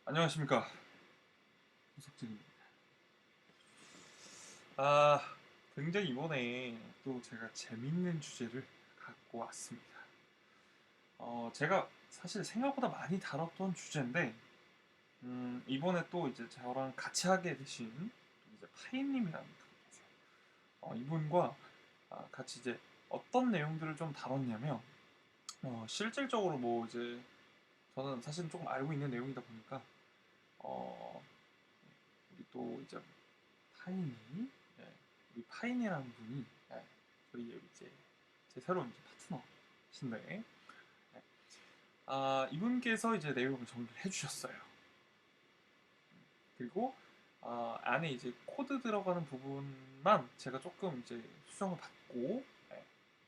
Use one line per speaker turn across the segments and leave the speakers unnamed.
안녕하십니까, 후석진입니다. 아, 굉장히 이번에 또 제가 재밌는 주제를 갖고 왔습니다. 제가 사실 생각보다 많이 다뤘던 주제인데, 이번에 또 이제 저랑 같이 하게 되신 이제 파이님이라는 분이 계세요. 이분과 같이 이제 어떤 내용들을 좀 다뤘냐면, 실질적으로 뭐 이제 저는 사실 조금 알고 있는 내용이다 보니까, 어, 우리 또 이제 파인이, 예, 우리 파인이라는 분이, 저희 이제 제 새로운 이제 파트너신데, 예, 이분께서 이제 내용을 정리를 해주셨어요. 그리고 안에 이제 코드 들어가는 부분만 제가 조금 이제 수정을 받고,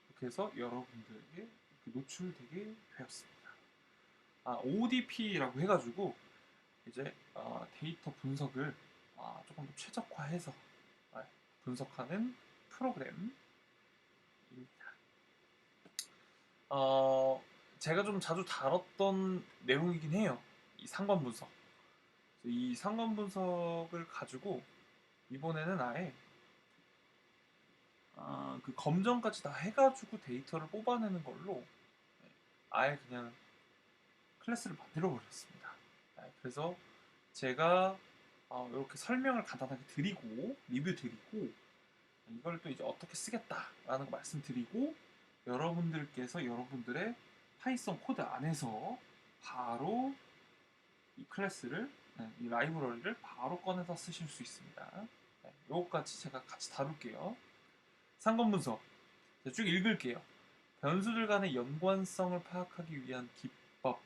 그렇게 해서 여러분들에게 노출되게 되었습니다. ODP라고 해가지고 이제 데이터 분석을 조금 더 최적화해서 예, 분석하는 프로그램입니다. 어, 제가 좀 자주 다뤘던 내용이긴 해요. 이 상관 분석. 이 상관 분석을 가지고 이번에는 아예 그 검정까지 다 해가지고 데이터를 뽑아내는 걸로 아예 그냥 클래스를 만들어 버렸습니다. 그래서 제가 이렇게 설명을 간단하게 드리고 리뷰 드리고 이걸 또 이제 어떻게 쓰겠다라는 거 말씀드리고 여러분들께서 여러분들의 파이썬 코드 안에서 바로 이 클래스를 이 라이브러리를 바로 꺼내서 쓰실 수 있습니다. 이것까지 제가 같이 다룰게요. 상권 분석 쭉 읽을게요. 변수들 간의 연관성을 파악하기 위한 기법,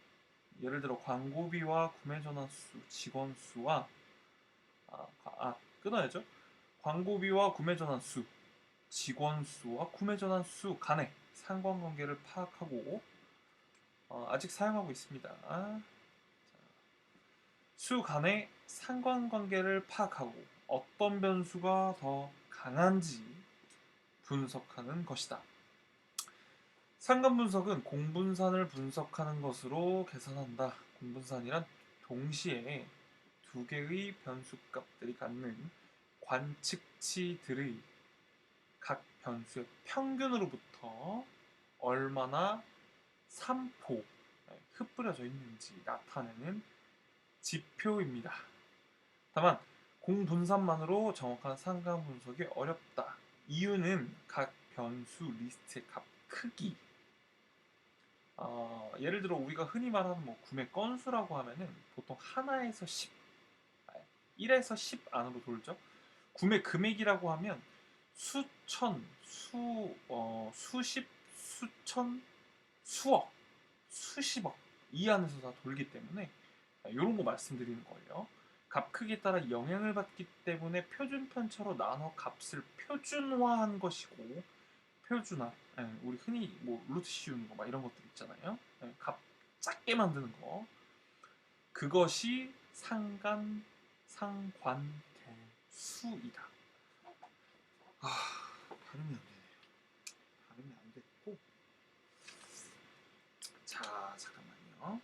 예를 들어 광고비와 구매 전환 수, 직원 수와 끊어야죠. 광고비와 구매 전환 수, 직원 수와 구매 전환 수 간의 상관관계를 파악하고 아직 사용하고 있습니다. 수 간의 상관관계를 파악하고 어떤 변수가 더 강한지 분석하는 것이다. 상관 분석은 공분산을 분석하는 것으로 계산한다. 공분산이란 동시에 두 개의 변수값들이 갖는 관측치들의 각 변수의 평균으로부터 얼마나 3포 흩뿌려져 있는지 나타내는 지표입니다. 다만 공분산만으로 정확한 상관 분석이 어렵다. 이유는 각 변수 리스트의 값 크기. 예를 들어 우리가 흔히 말하는 뭐 구매 건수라고 하면은 보통 하나에서 10, 1에서 10 안으로 돌죠. 구매 금액이라고 하면 수천, 수십, 수천, 수억, 수십억 이 안에서 다 돌기 때문에 이런 거 말씀드리는 거예요. 값 크기에 따라 영향을 받기 때문에 표준편차로 나눠 값을 표준화한 것이고 표준화, 우리 흔히 뭐 루트 씌우는 거 막 이런 것들 있잖아요. 값 작게 만드는 거 그것이 상관계수이다. 발음이 안 되네요. 발음이 안 됐고, 자 잠깐만요.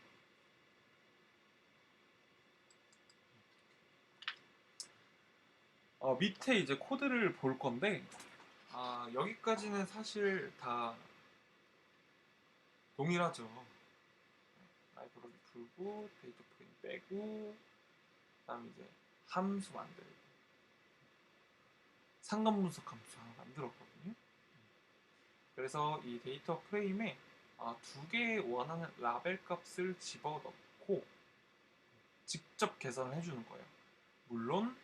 밑에 이제 코드를 볼 건데 여기까지는 사실 다 동일하죠. 라이브러리 풀고 데이터 프레임 빼고 그다음에 이제 함수 만들고 상관 분석 함수 하나 만들었거든요. 그래서 이 데이터 프레임에 두 개의 원하는 라벨 값을 집어넣고 직접 계산을 해주는 거예요. 물론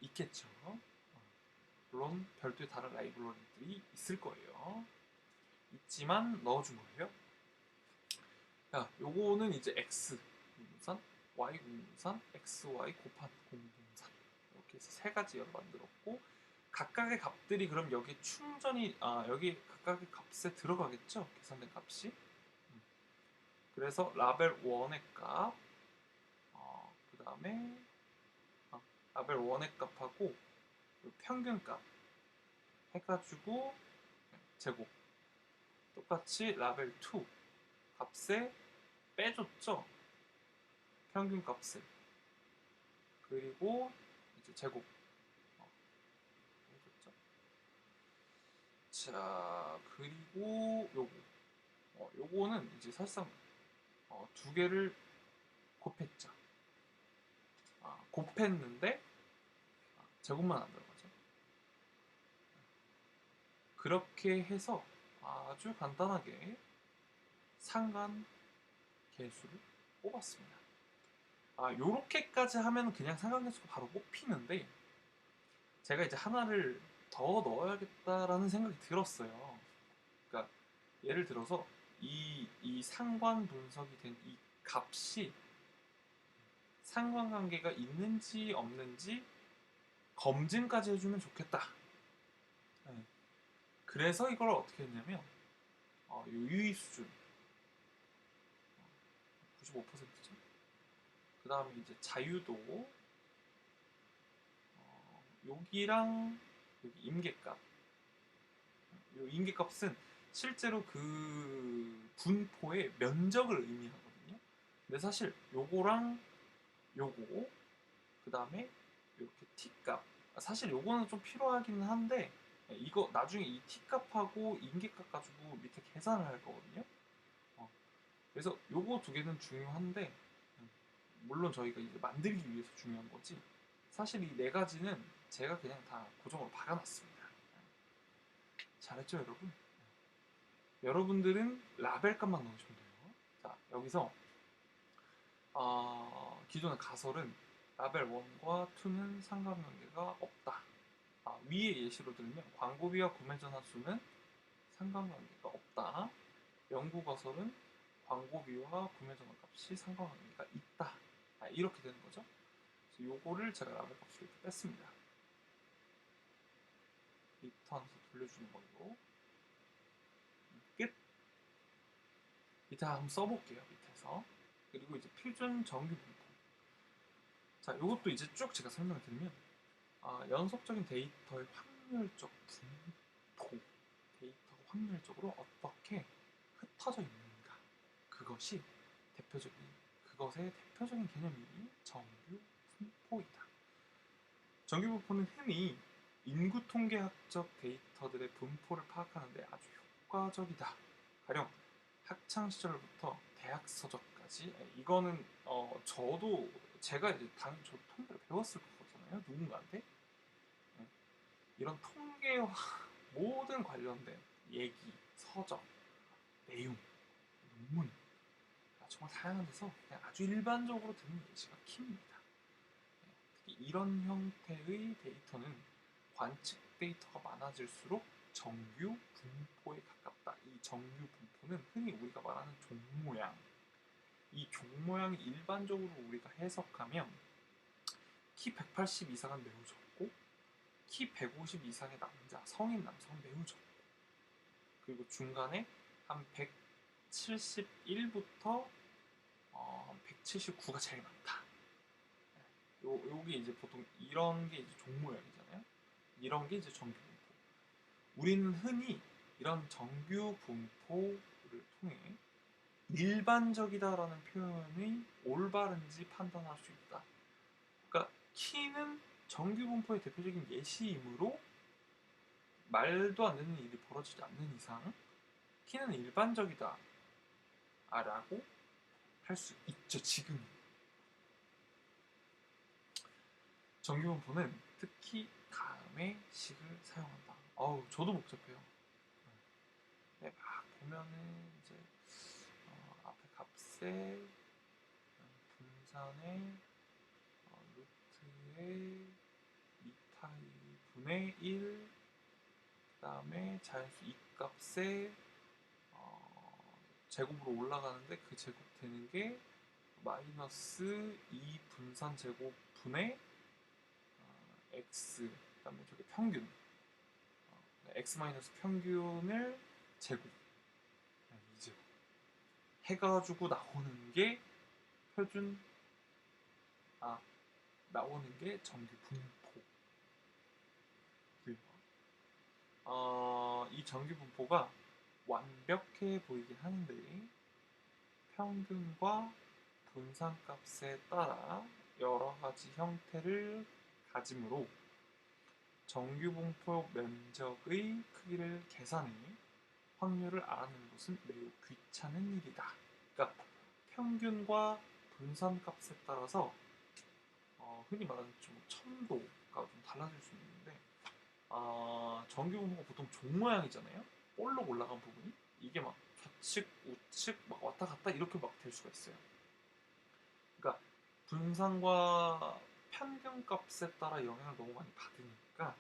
있겠죠. 물론 별도의 다른 라이브러리들이 있을 거예요. 있지만 넣어준 거예요. 야, 요거는 이제 x 공분산, y 공분산, x, y 곱한 공분산 이렇게 해서 세 가지로 만들었고 각각의 값들이 그럼 여기 충전이 여기 각각의 값에 들어가겠죠? 계산된 값이. 그래서 라벨 1의 값, 그 다음에 라벨 1의 값하고 평균 값 해가지고 제곱 똑같이 라벨 2 값에 빼줬죠. 평균 값을 그리고 이제 제곱 해줬죠. 자, 그리고 요거는 이제 사실상 두 개를 곱했죠. 곱했는데 제곱만 안 들어가죠. 그렇게 해서 아주 간단하게 상관 계수를 뽑았습니다. 요렇게까지 하면 그냥 상관계수가 바로 뽑히는데 제가 이제 하나를 더 넣어야겠다라는 생각이 들었어요. 그러니까 예를 들어서 이 상관 분석이 된 이 값이 상관관계가 있는지 없는지 검증까지 해주면 좋겠다. 네. 그래서 이걸 어떻게 했냐면 유의 수준 95%죠. 그 다음에 이제 자유도 여기랑 여기 임계값. 이 임계값은 실제로 그 분포의 면적을 의미하거든요. 근데 사실 요거랑 요거 그 다음에 이렇게 t값 사실 요거는 좀 필요하기는 한데 이거 나중에 이 t값하고 임계값 가지고 밑에 계산을 할 거거든요. 그래서 요거 두 개는 중요한데 물론 저희가 이제 만들기 위해서 중요한 거지 사실 이 네 가지는 제가 그냥 다 고정으로 박아놨습니다. 잘했죠 여러분? 여러분들은 라벨 값만 넣으시면 돼요. 자 여기서 기존의 가설은 라벨 1과 2는 상관관계가 없다. 위에 예시로 들면 광고비와 구매전화 수는 상관관계가 없다. 연구 가설은 광고비와 구매전화 값이 상관관계가 있다. 이렇게 되는 거죠. 그래서 요거를 제가 라벨 값으로 이렇게 뺐습니다. 리턴해서 돌려주는 걸로 끝. 밑에 한번 써볼게요. 밑에서 그리고 이제 필준 정규 분포. 자, 요것도 이제 쭉 제가 설명을 드리면 연속적인 데이터의 확률적 분포, 데이터가 확률적으로 어떻게 흩어져 있는가, 그것의 대표적인 개념이 정규 분포이다. 정규 분포는 흔히 인구 통계학적 데이터들의 분포를 파악하는 데 아주 효과적이다. 가령 학창 시절부터 대학 서적까지. 이거는 저도 제가 이제 당연히 저 통계를 배웠을 거잖아요. 누군가한테. 이런 통계와 모든 관련된 얘기, 서적, 내용, 논문 정말 다양한 데서 그냥 아주 일반적으로 듣는 예시가 킵니다. 특히 이런 형태의 데이터는 관측 데이터가 많아질수록 정규 분포에 가깝다. 이 정규 분포는 흔히 우리가 말하는 종 모양. 이 종 모양이 일반적으로 우리가 해석하면 키 180 이상은 매우 적고 키 150 이상의 남자, 성인 남성은 매우 적고 그리고 중간에 한 171부터 179가 제일 많다. 요게 이제 보통 이런 게 이제 종 모양이잖아요. 이런 게 이제 정규 분포. 우리는 흔히 이런 정규 분포를 통해 일반적이다라는 표현이 올바른지 판단할 수 있다. 그러니까 키는 정규 분포의 대표적인 예시이므로 말도 안 되는 일이 벌어지지 않는 이상 키는 일반적이다 라고 할 수 있죠. 지금 정규 분포는 특히 다음의 식을 사용한다. 저도 복잡해요. 네, 막 보면은 이제 앞에 값에 분산에 루트에 2파이 분의 1 그 다음에 자연수 2값에 제곱으로 올라가는데 그 제곱되는 게 마이너스 2 분산 제곱 분의 x 그 다음에 저기 평균 x 마이너스 평균을 제곱 이제 해가지고 나오는 게 표준 나오는 게 정규 분포고요. 이 정규 분포가 완벽해 보이긴 하는데 평균과 분산값에 따라 여러 가지 형태를 가지므로 정규분포 면적의 크기를 계산해 확률을 알아내는 것은 매우 귀찮은 일이다. 그러니까 평균과 분산값에 따라서 흔히 말하는 좀 첨도가 좀 달라질 수 있는데 정규분포가 보통 종 모양이잖아요. 볼록 올라간 부분이 이게 막 좌측, 우측 막 왔다 갔다 이렇게 막 될 수가 있어요. 그러니까 분산과 평균값에 따라 영향을 너무 많이 받으니까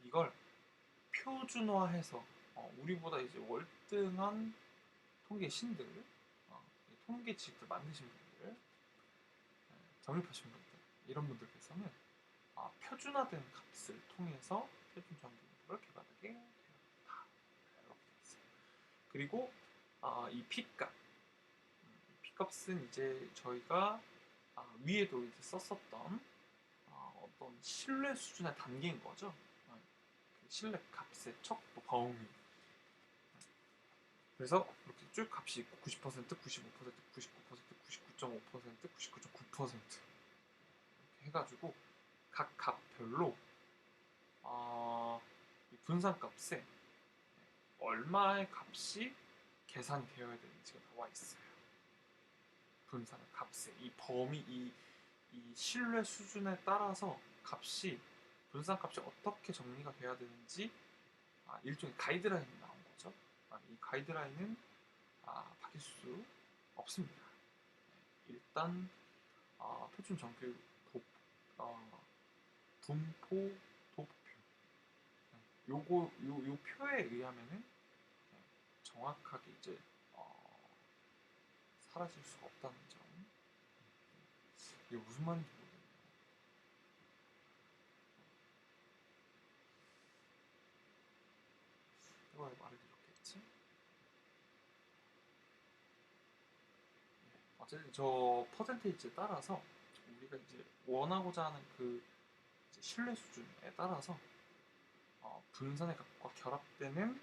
이걸 표준화해서 우리보다 이제 월등한 통계 신들, 통계 지식들 만드신 분들, 정립하신 분들 이런 분들께서는 표준화된 값을 통해서 표준 정규분포를 계산하게 되었다. 이렇게 되어 있어요. 그리고 이 P값, P값은 이제 저희가 위에도 이제 썼었던 어떤 신뢰 수준의 단계인 거죠. 그 신뢰 값의 척도 범위. 그래서 이렇게 쭉 값이 있고 90%, 95%, 99%, 99.5%, 99.9% 이렇게 해가지고 각 값별로 이 분산값에 얼마의 값이 계산이 되어야 되는지가 나와 있어요. 분산 값에 이 범위 이 신뢰 수준에 따라서 값이 분산값이 어떻게 정리가 돼야 되는지 일종의 가이드라인이 나온 거죠. 이 가이드라인은 바뀔 수 없습니다. 일단 표준 정규 분포 도표 요 표에 의하면은 정확하게 이제 사라질 수가 없다는 점. 이게 무슨 말인지 모르겠네요. 이거 왜 말을 이렇게 했지? 어쨌든 저 퍼센테이지에 따라서 우리가 이제 원하고자 하는 그 이제 신뢰 수준에 따라서 분산의 값과 결합되는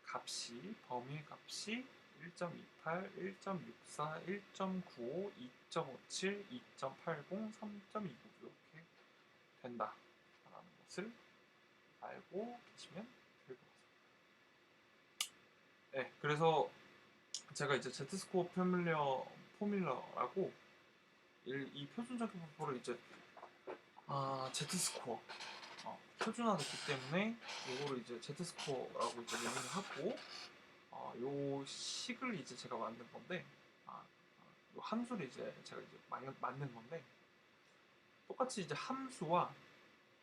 값이 범위의 값이 1.28, 1.64, 1.95, 2.57, 2.80, 3.29 이렇게 된다라는 것을 알고 계시면 될 것 같습니다. 네, 그래서 제가 이제 Z스코어 포뮬러라고 이 표준적인 분포를 이제 Z스코어 표준화됐기 때문에 이거를 이제 Z스코어라고 이제 명을 하고 요 식을 이제 제가 만든 건데 요 함수를 이제 제가 이제 만든 건데 똑같이 이제 함수와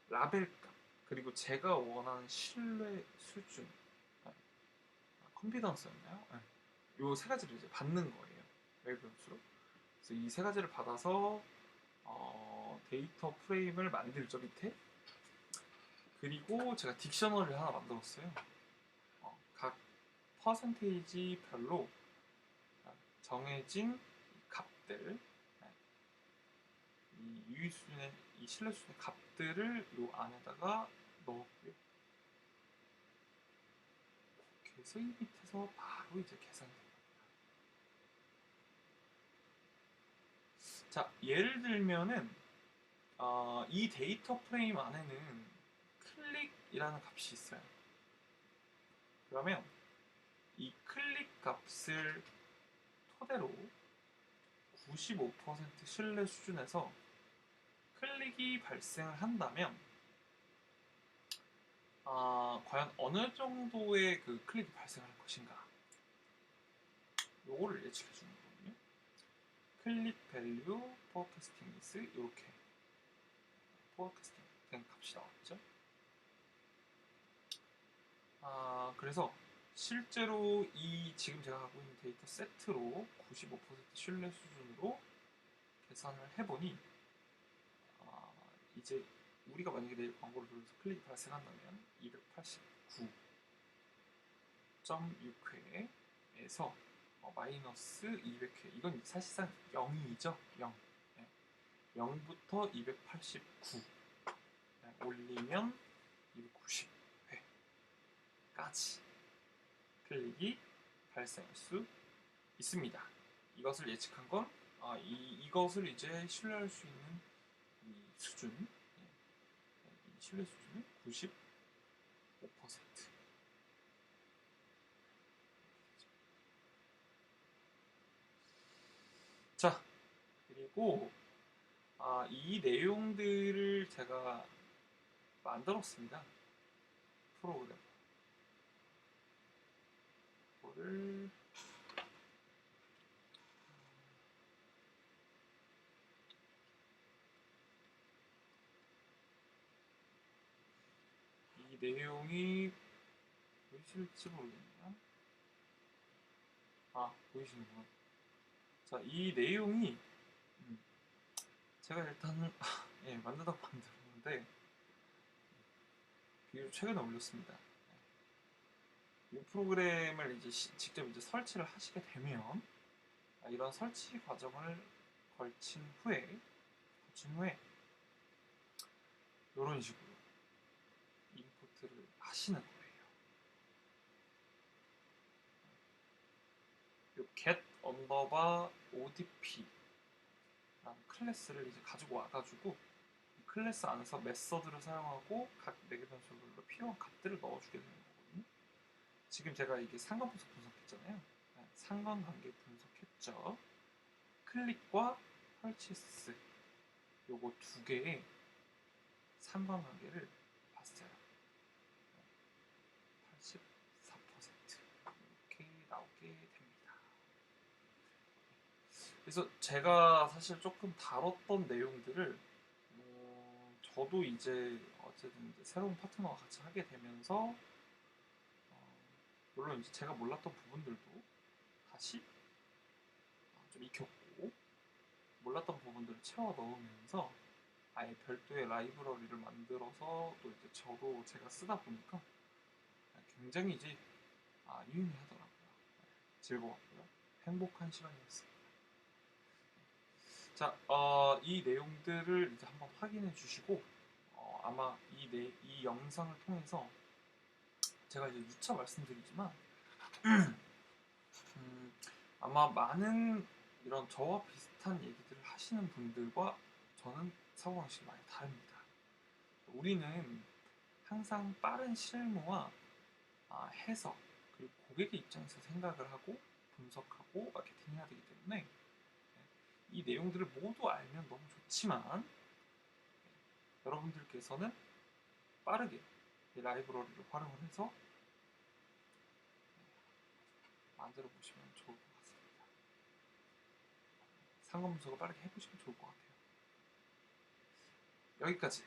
라벨값 그리고 제가 원하는 신뢰 수준 컴피던스였나요? 네. 요 세 가지를 이제 받는 거예요. 웨이브함수로. 그래서 이 세 가지를 받아서 데이터 프레임을 만들죠 밑에. 그리고 제가 딕셔너리를 하나 만들었어요. 각 퍼센테이지별로 정해진 값들, 이 유의 수준의 이 신뢰 수준의 값들을 요 안에다가 넣었고요. 그래서 이 밑에서 바로 이제 계산이 됩니다. 자, 예를 들면은 이 데이터 프레임 안에는 클릭이라는 값이 있어요. 그러면 이 클릭 값을 토대로 95% 신뢰 수준에서 클릭이 발생을 한다면 과연 어느 정도의 그 클릭이 발생할 것인가 요거를 예측해 주는 거거든요. 클릭 밸류 포어캐스팅 이스 이렇게 포어캐스팅 된 값이 나왔죠. 그래서 실제로 이 지금 제가 갖고 있는 데이터 세트로 95% 신뢰 수준으로 계산을 해보니 이제 우리가 만약에 내일 광고를 돌려서 클릭이 발생한다면 289.6회에서 마이너스 200회 이건 사실상 0이죠. 0. 네. 0부터 289 올리면 290회까지 클릭이 발생할 수 있습니다. 이것을 예측한 건 이것을 이제 신뢰할 수 있는 이 수준, 이 신뢰 수준은 95%. 자, 그리고 이 내용들을 제가 만들었습니다. 프로그램. 이거를 이 내용이 보이실지 모르겠네요. 보이시는구나. 자, 이 내용이 제가 일단 예, 만들다가 만들었는데 비교적 최근에 올렸습니다. 이 프로그램을 이제 직접 이제 설치를 하시게 되면 이런 설치 과정을 거친 후에 이런 식으로 임포트를 하시는 거예요. 이 get underbar odp 라는 클래스를 이제 가지고 와가지고 이 클래스 안에서 메서드를 사용하고 각 매개 변수별로 필요한 값들을 넣어주게 되는 거거든요. 지금 제가 이게 상관분석 분석했잖아요. 상관관계 분석했죠. 클릭과 펄치스 요거 두 개의 상관관계를 봤어요. 84% 이렇게 나오게 됩니다. 그래서 제가 사실 조금 다뤘던 내용들을 저도 이제 어쨌든 이제 새로운 파트너와 같이 하게 되면서 물론 이제 제가 몰랐던 부분들도 다시 좀 익혔고 몰랐던 부분들을 채워 넣으면서 아예 별도의 라이브러리를 만들어서 또 이제 저도 제가 쓰다 보니까 굉장히 이제 유용하더라고요. 즐거웠고요. 행복한 시간이었습니다. 자, 이 내용들을 이제 한번 확인해 주시고 아마 이 영상을 통해서 제가 이제 누차 말씀드리지만 아마 많은 이런 저와 비슷한 얘기들을 하시는 분들과 저는 사고방식이 많이 다릅니다. 우리는 항상 빠른 실무와 해석 그리고 고객의 입장에서 생각을 하고 분석하고 마케팅해야 되기 때문에 이 내용들을 모두 알면 너무 좋지만 여러분들께서는 빠르게 이 라이브러리를 활용을 해서 만들어 보시면 좋을 것 같습니다. 상관 분석을 빠르게 해보시면 좋을 것 같아요. 여기까지